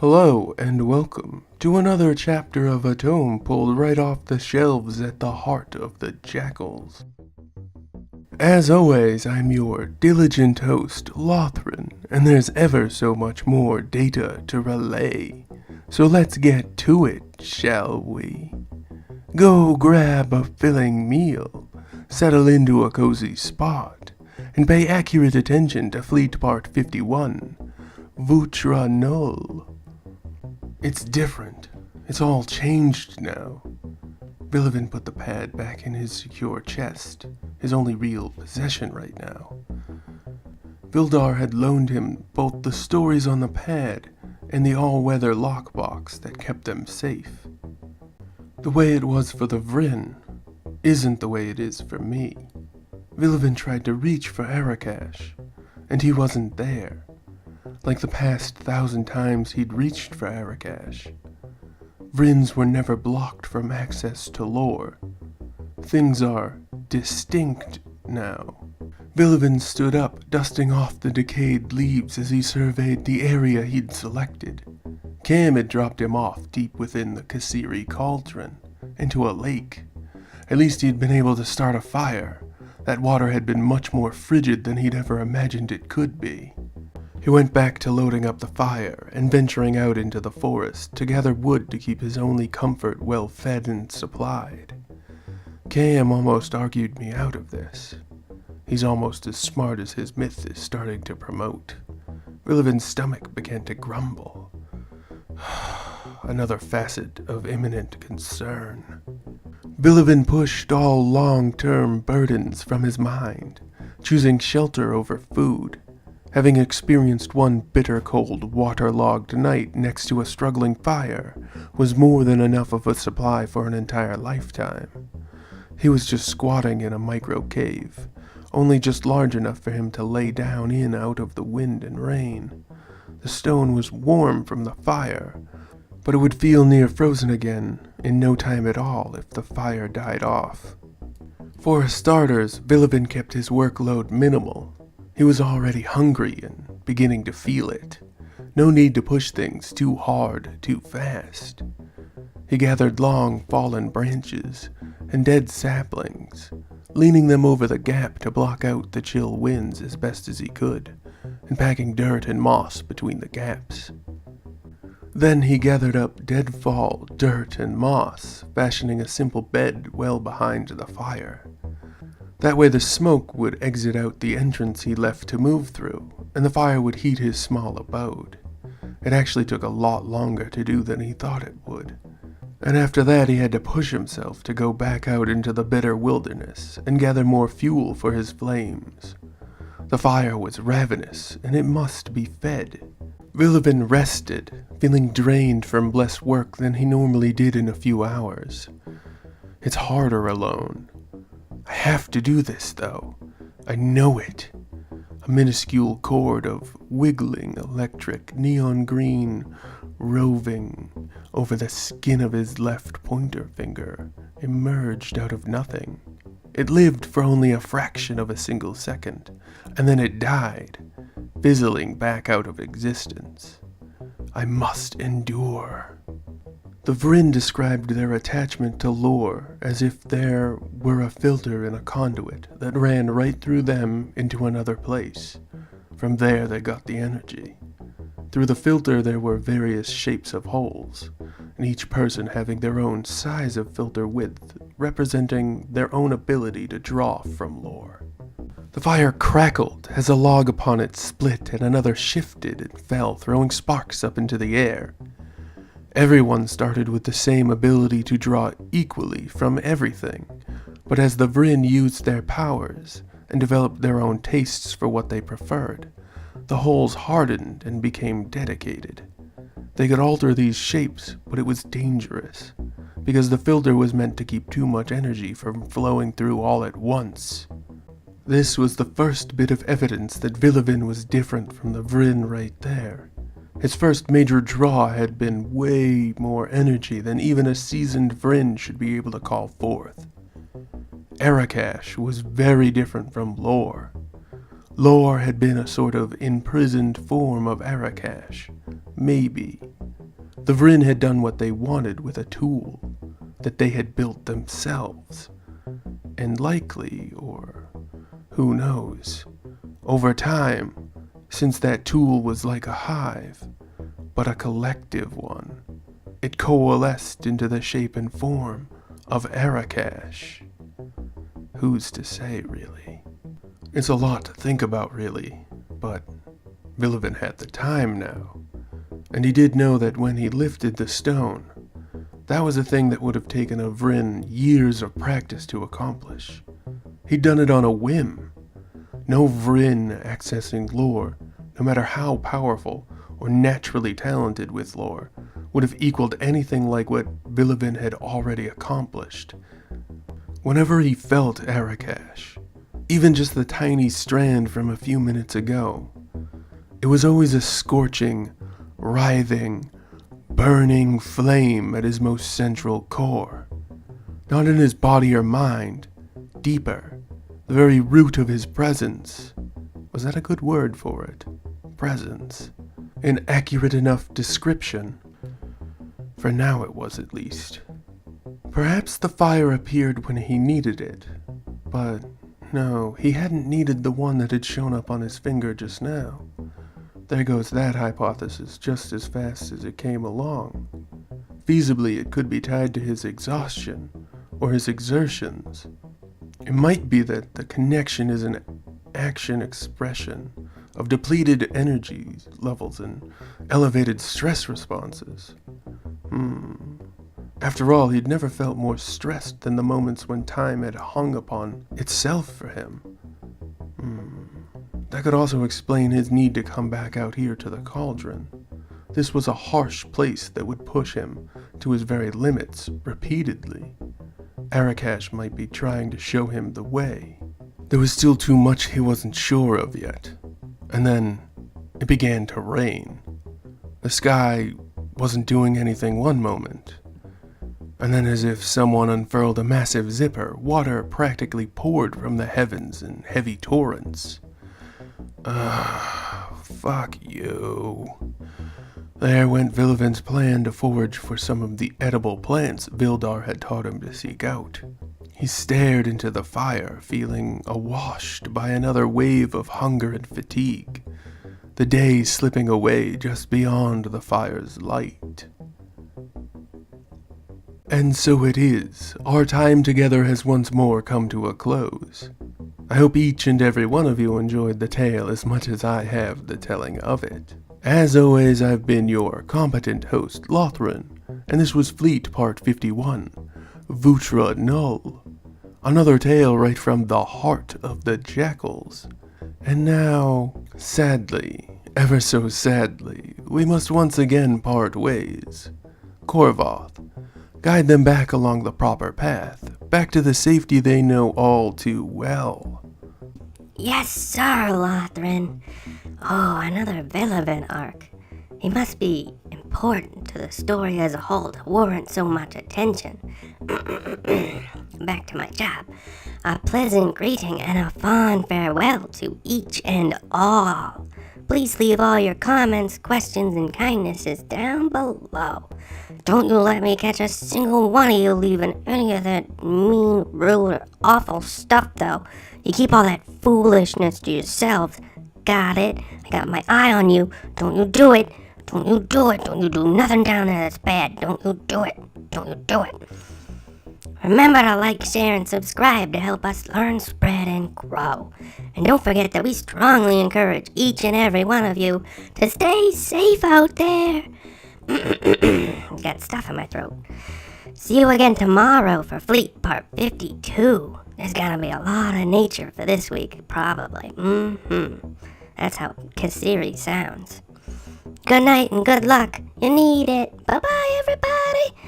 Hello and welcome to another chapter of a tome pulled right off the shelves at the heart of the Jakuls. As always, I'm your diligent host, Lothran, and there's ever so much more data to relay. So let's get to it, shall we? Go grab a filling meal, settle into a cozy spot, and pay accurate attention to Fleet Part 51, Vutra Null. It's different. It's all changed now. Vilivin put the pad back in his secure chest, his only real possession right now. Vildar had loaned him both the stories on the pad and the all-weather lockbox that kept them safe. The way it was for the Vryn isn't the way it is for me. Vilivin tried to reach for Arakash, and he wasn't there. Like the past 1,000 times he'd reached for Arakash. Vryns were never blocked from access to lore. Things are distinct now. Vilivin stood up, dusting off the decayed leaves as he surveyed the area he'd selected. Cam had dropped him off deep within the Kasseri Cauldron, into a lake. At least he'd been able to start a fire. That water had been much more frigid than he'd ever imagined it could be. He went back to loading up the fire and venturing out into the forest to gather wood to keep his only comfort well fed and supplied. Cam almost argued me out of this. He's almost as smart as his myth is starting to promote. Vilivin's stomach began to grumble. Another facet of imminent concern. Vilivin pushed all long-term burdens from his mind, choosing shelter over food. Having experienced one bitter cold, waterlogged night next to a struggling fire was more than enough of a supply for an entire lifetime. He was just squatting in a micro-cave, only just large enough for him to lay down in out of the wind and rain. The stone was warm from the fire, but it would feel near frozen again in no time at all if the fire died off. For starters, Vilivin kept his workload minimal. He was already hungry and beginning to feel it. No need to push things too hard, too fast. He gathered long, fallen branches and dead saplings, leaning them over the gap to block out the chill winds as best as he could, and packing dirt and moss between the gaps. Then he gathered up deadfall, dirt, and moss, fashioning a simple bed well behind the fire. That way the smoke would exit out the entrance he left to move through, and the fire would heat his small abode. It actually took a lot longer to do than he thought it would. And after that he had to push himself to go back out into the bitter wilderness and gather more fuel for his flames. The fire was ravenous, and it must be fed. Vilivin rested, feeling drained from less work than he normally did in a few hours. It's harder alone. I have to do this, though. I know it. A minuscule cord of wiggling electric neon green roving over the skin of his left pointer finger emerged out of nothing. It lived for only a fraction of a single second, and then it died, fizzling back out of existence. I must endure. The Vryn described their attachment to lore as if there were a filter in a conduit that ran right through them into another place. From there they got the energy. Through the filter there were various shapes of holes, and each person having their own size of filter width, representing their own ability to draw from lore. The fire crackled as a log upon it split and another shifted and fell, throwing sparks up into the air. Everyone started with the same ability to draw equally from everything, but as the Vryn used their powers and developed their own tastes for what they preferred, the holes hardened and became dedicated. They could alter these shapes, but it was dangerous, because the filter was meant to keep too much energy from flowing through all at once. This was the first bit of evidence that Vilivin was different from the Vryn right there. His first major draw had been way more energy than even a seasoned Vryn should be able to call forth. Arakash was very different from lore. Lore had been a sort of imprisoned form of Arakash, maybe, The Vryn had done what they wanted with a tool that they had built themselves. And likely, or who knows, over time, since that tool was like a hive, but a collective one, it coalesced into the shape and form of Arakash. Who's to say, really? It's a lot to think about, really, but Vilivin had the time now, and he did know that when he lifted the stone, that was a thing that would have taken a Vryn years of practice to accomplish. He'd done it on a whim. No Vryn accessing lore, no matter how powerful or naturally talented with lore, would have equaled anything like what Vilivin had already accomplished. Whenever he felt Arakash, even just the tiny strand from a few minutes ago, it was always a scorching, writhing, burning flame at his most central core. Not in his body or mind, deeper, the very root of his presence. Was that a good word for it? Presence. An accurate enough description. For now it was, at least. Perhaps the fire appeared when he needed it, but no, he hadn't needed the one that had shown up on his finger just now. There goes that hypothesis just as fast as it came along. Feasibly, it could be tied to his exhaustion, or his exertions. It might be that the connection is an action expression of depleted energy levels and elevated stress responses. After all, he'd never felt more stressed than the moments when time had hung upon itself for him. That could also explain his need to come back out here to the cauldron. This was a harsh place that would push him to his very limits repeatedly. Arakash might be trying to show him the way. There was still too much he wasn't sure of yet. And then it began to rain. The sky wasn't doing anything one moment. And then, as if someone unfurled a massive zipper, water practically poured from the heavens in heavy torrents. Fuck you. There went Vilivin's plan to forage for some of the edible plants Vildar had taught him to seek out. He stared into the fire, feeling awashed by another wave of hunger and fatigue, the day slipping away just beyond the fire's light. And so it is, our time together has once more come to a close. I hope each and every one of you enjoyed the tale as much as I have the telling of it. As always, I've been your competent host, Lothran, and this was Fleet Part 51, Vutra Null. Another tale right from the heart of the Jakuls. And now, sadly, ever so sadly, we must once again part ways. Korvoth, guide them back along the proper path, back to the safety they know all too well. Yes, sir, Lothran. Oh, another Vilivin arc. He must be important to the story as a whole to warrant so much attention. Back to my job. A pleasant greeting and a fond farewell to each and all. Please leave all your comments, questions, and kindnesses down below. Don't you let me catch a single one of you leaving any of that mean, rude, or awful stuff, though. You keep all that foolishness to yourselves. Got it? I got my eye on you. Don't you do it. Don't you do it. Don't you do nothing down there that's bad. Don't you do it. Don't you do it. Remember to like, share, and subscribe to help us learn, spread, and grow. And don't forget that we strongly encourage each and every one of you to stay safe out there. Got stuff in my throat. See you again tomorrow for Fleet Part 52. There's gonna be a lot of nature for this week, probably. That's how Kasseri sounds. Good night and good luck. You need it. Bye-bye, everybody.